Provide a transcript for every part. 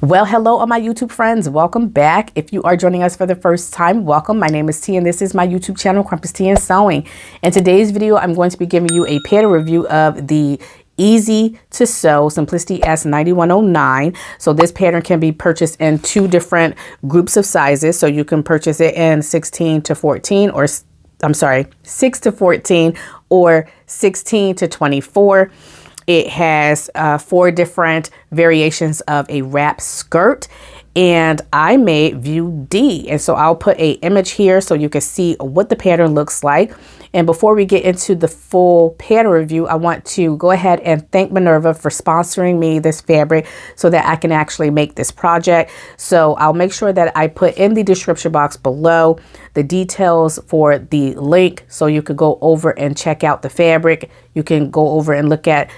Well, hello all my YouTube friends. Welcome back. If you are joining us for the first time, welcome. My name is T and this is my YouTube channel, Crumpus Tea and Sewing. In today's video, I'm going to be giving you a pattern review of the Easy to Sew Simplicity S9109. So this pattern can be purchased in two different groups of sizes. So you can purchase it in 16 to 14 or 6 to 14 or 16 to 24. It has 4 different variations of a wrap skirt, and I made view D. And so I'll put an image here so you can see what the pattern looks like. And before we get into the full pattern review, I want to go ahead and thank Minerv for sponsoring me this fabric so that I can actually make this project. So I'll make sure that I put in the description box below the details for the link so you could go over and check out the fabric. You can go over and look at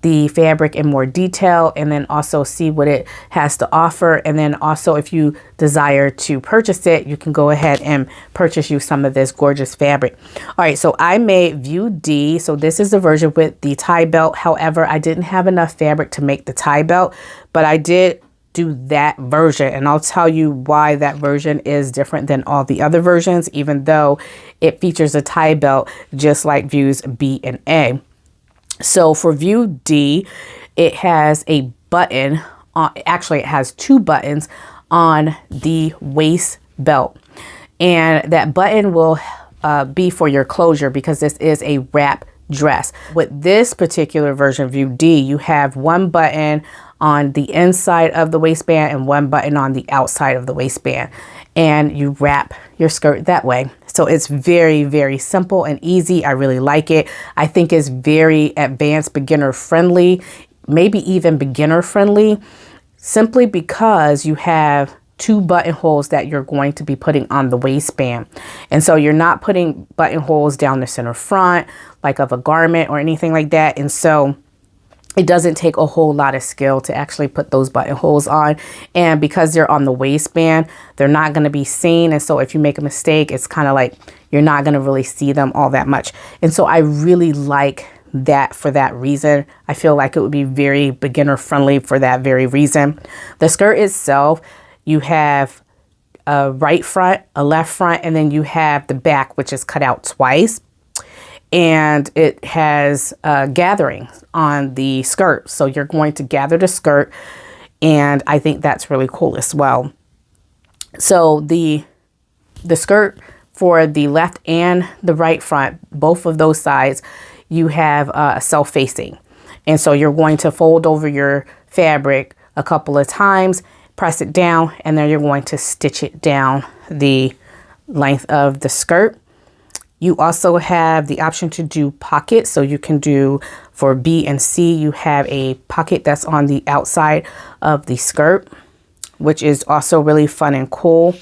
the fabric in more detail and then also see what it has to offer. And then also if you desire to purchase it, you can go ahead and purchase you some of this gorgeous fabric. All right, so I made view D. So this is the version with the tie belt. However, I didn't have enough fabric to make the tie belt, but I did do that version, and I'll tell you why that version is different than all the other versions, even though it features a tie belt just like views B and A. So for view D, it has a button on, actually it has 2 buttons on the waist belt, and that button will be for your closure because this is a wrap dress. With this particular version of view D, you have 1 button on the inside of the waistband and 1 button on the outside of the waistband, and you wrap your skirt that way. So it's very, very simple and easy. I really like it. I think it's very advanced, beginner friendly, maybe even beginner friendly, simply because you have 2 buttonholes that you're going to be putting on the waistband. And so you're not putting buttonholes down the center front like of a garment or anything like that. And so it doesn't take a whole lot of skill to actually put those buttonholes on. And because they're on the waistband, they're not going to be seen. And so if you make a mistake, it's kind of like you're not going to really see them all that much. And so I really like that for that reason. I feel like it would be very beginner friendly for that very reason. The skirt itself, you have a right front, a left front, and then you have the back, which is cut out twice. And it has gathering on the skirt. So you're going to gather the skirt, and I think that's really cool as well. So the skirt for the left and the right front, both of those sides, you have self-facing. And so you're going to fold over your fabric a couple of times, press it down, and then you're going to stitch it down the length of the skirt. You also have the option to do pockets. So you can do for B and C, you have a pocket that's on the outside of the skirt, which is also really fun and cool.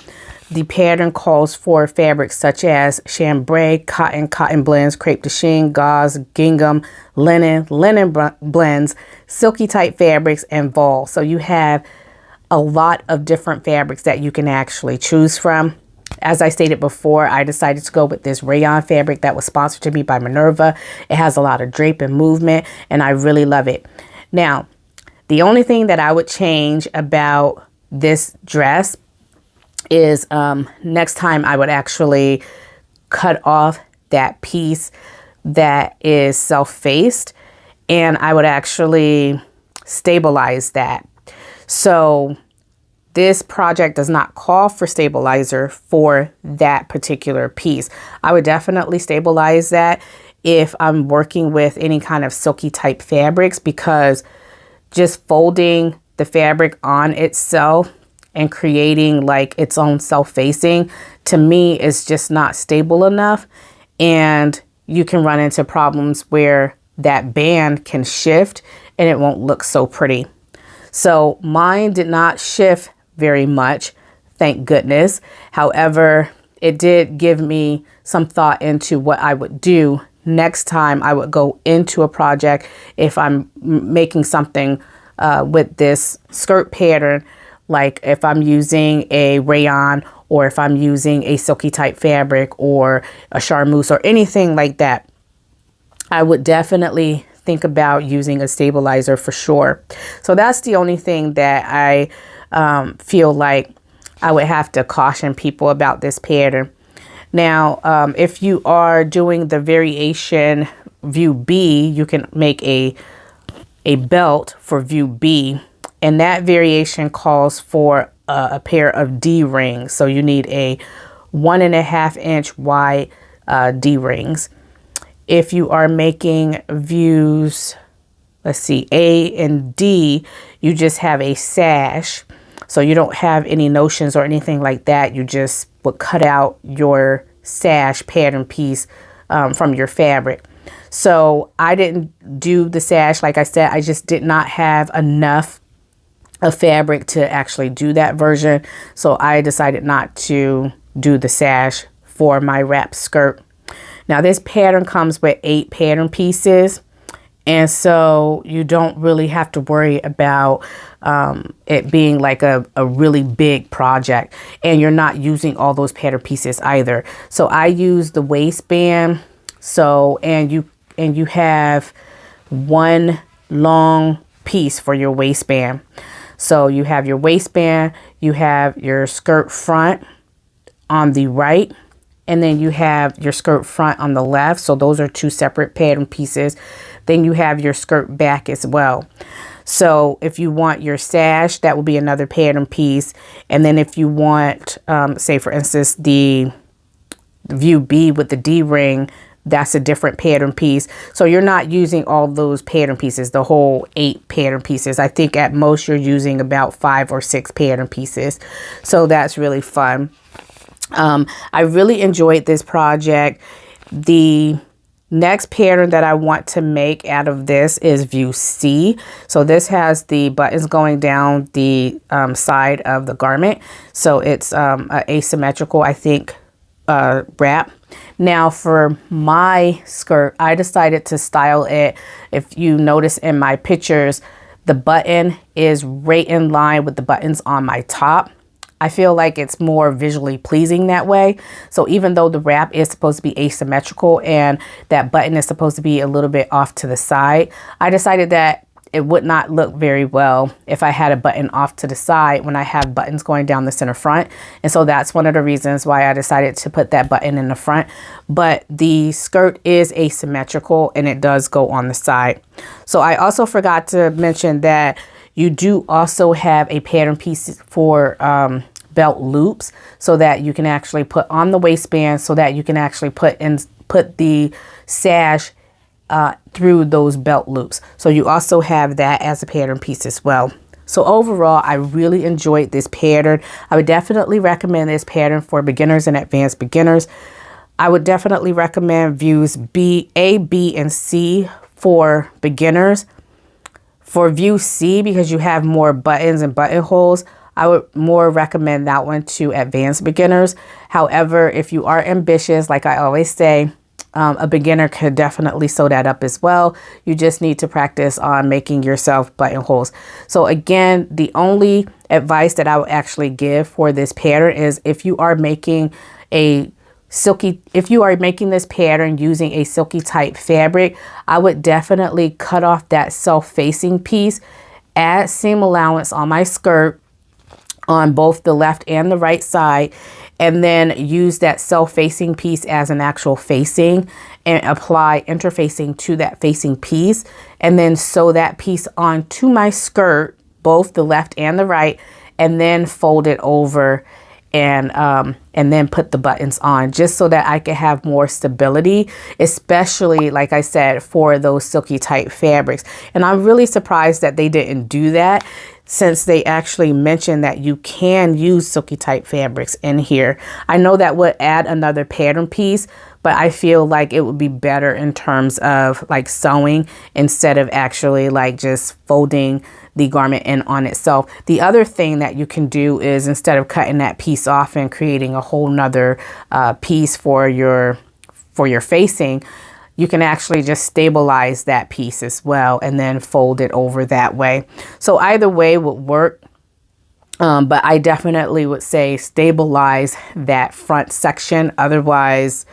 The pattern calls for fabrics such as chambray, cotton, cotton blends, crepe de chine, gauze, gingham, linen, linen blends, silky type fabrics, and voile. So you have a lot of different fabrics that you can actually choose from. As I stated before, I decided to go with this rayon fabric that was sponsored to me by Minerv. It has a lot of drape and movement, and I really love it. Now, the only thing that I would change about this dress is next time I would actually cut off that piece that is self-faced, and I would actually stabilize that. So this project does not call for stabilizer for that particular piece. I would definitely stabilize that if I'm working with any kind of silky type fabrics, because just folding the fabric on itself and creating like its own self-facing, to me, is just not stable enough. And you can run into problems where that band can shift and it won't look so pretty. So mine did not shift very much, thank goodness. However, it did give me some thought into what I would do next time I would go into a project if I'm making something with this skirt pattern, like if I'm using a rayon or if I'm using a silky type fabric or a charmeuse or anything like that. I would definitely think about using a stabilizer for sure. So that's the only thing that I feel like I would have to caution people about this pattern. Now, if you are doing the variation view B, you can make a belt for view B, and that variation calls for a pair of D rings. So you need a 1.5 inch wide D rings. If you are making views, let's see, A and D, you just have a sash. So you don't have any notions or anything like that. You just would cut out your sash pattern piece from your fabric. So I didn't do the sash. Like I said, I just did not have enough of fabric to actually do that version. So I decided not to do the sash for my wrap skirt. Now this pattern comes with 8 pattern pieces. And so you don't really have to worry about it being like a really big project, and you're not using all those pattern pieces either. So I use the waistband. So, and you have one long piece for your waistband. So you have your waistband, you have your skirt front on the right, and then you have your skirt front on the left. So those are 2 separate pattern pieces. Then you have your skirt back as well. So if you want your sash, that will be another pattern piece. And then if you want, say for instance, the view B with the D ring, that's a different pattern piece. So you're not using all those pattern pieces, the whole 8 pattern pieces. I think at most you're using about 5 or 6 pattern pieces. So that's really fun. I really enjoyed this project. The next pattern that I want to make out of this is view C. So this has the buttons going down the side of the garment. So it's asymmetrical, I think, wrap. Now for my skirt, I decided to style it. If you notice in my pictures, the button is right in line with the buttons on my top. I feel like it's more visually pleasing that way. So even though the wrap is supposed to be asymmetrical and that button is supposed to be a little bit off to the side, I decided that it would not look very well if I had a button off to the side when I have buttons going down the center front. And so that's one of the reasons why I decided to put that button in the front. But the skirt is asymmetrical and it does go on the side. So I also forgot to mention that you do also have a pattern piece for belt loops, so that you can actually put on the waistband, so that you can actually put the sash through those belt loops. So you also have that as a pattern piece as well. So overall, I really enjoyed this pattern. I would definitely recommend this pattern for beginners and advanced beginners. I would definitely recommend views A, B, and C for beginners. For view C, because you have more buttons and buttonholes, I would more recommend that one to advanced beginners. However, if you are ambitious, like I always say, a beginner could definitely sew that up as well. You just need to practice on making yourself buttonholes. So again, the only advice that I would actually give for this pattern is if you are making this pattern using a silky type fabric, I would definitely cut off that self-facing piece, add seam allowance on my skirt on both the left and the right side, and then use that self-facing piece as an actual facing and apply interfacing to that facing piece, and then sew that piece onto my skirt, both the left and the right, and then fold it over and then put the buttons on, just so that I can have more stability, especially, like I said, for those silky type fabrics. And I'm really surprised that they didn't do that, since they actually mentioned that you can use silky type fabrics in here. I know that would add another pattern piece, but I feel like it would be better in terms of like sewing instead of actually like just folding the garment in on itself. The other thing that you can do is, instead of cutting that piece off and creating a whole nother piece for your facing, you can actually just stabilize that piece as well and then fold it over that way. So either way would work. But I definitely would say stabilize that front section. Otherwise,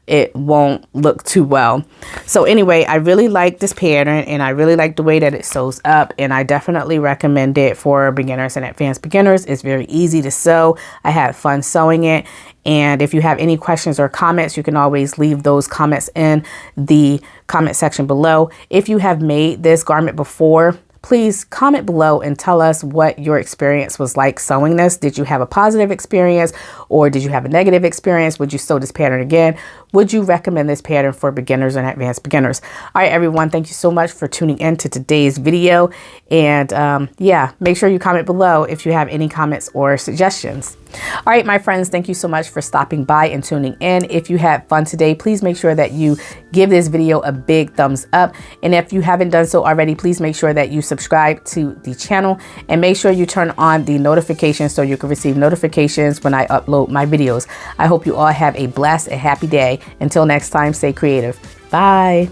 it won't look too well. So anyway, I really like this pattern and I really like the way that it sews up, and I definitely recommend it for beginners and advanced beginners. It's very easy to sew. I had fun sewing it. And if you have any questions or comments, you can always leave those comments in the comment section below. If you have made this garment before, please comment below and tell us what your experience was like sewing this. Did you have a positive experience or did you have a negative experience? Would you sew this pattern again? Would you recommend this pattern for beginners and advanced beginners? All right, everyone, thank you so much for tuning in to today's video. And yeah, make sure you comment below if you have any comments or suggestions. All right, my friends, thank you so much for stopping by and tuning in. If you had fun today, please make sure that you give this video a big thumbs up. And if you haven't done so already, please make sure that you subscribe to the channel and make sure you turn on the notifications so you can receive notifications when I upload my videos. I hope you all have a blessed and happy day. Until next time, stay creative. Bye.